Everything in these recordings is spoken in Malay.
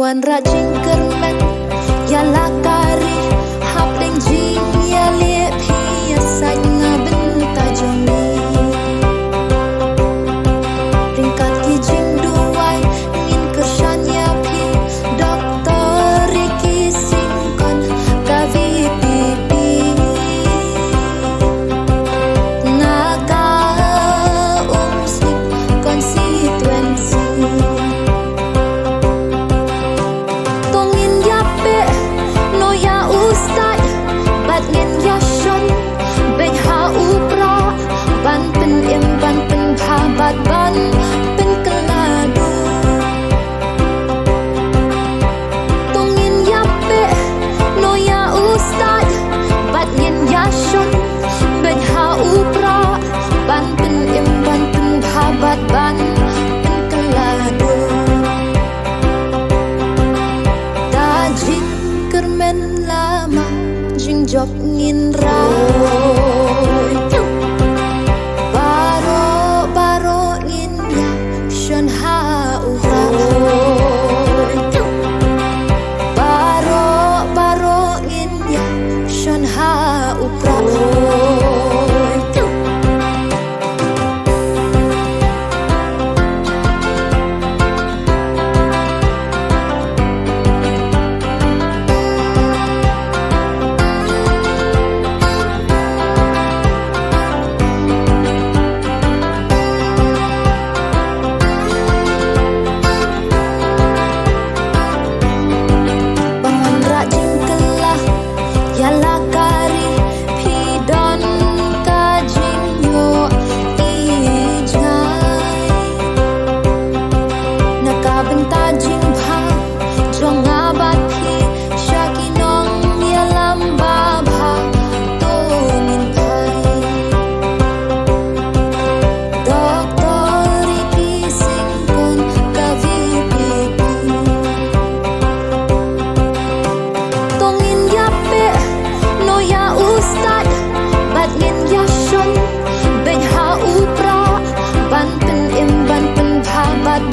Wan rajin kermen ya lakari hap deng jing ya liep hi asai ngaben tajongi ringkat ki jing duai ngin kersan ya pi doktor iki singkon kavi pipi naga umsik konstituensi ban pen keladu tongin yape no ya ustad bat yen ya shon ben ha upra ban pen bhabat ban pen keladu ta jing kermen lama jing job ngin ra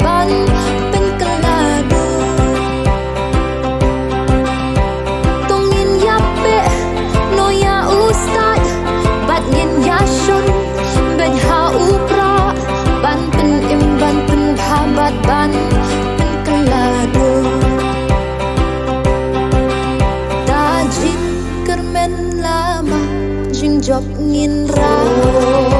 ban pen keladu tongin yape no ya ustad bat yen ya shon ben ha upra ban pen bhabat ban pen keladu ta jing kermen lama jing job ngin ra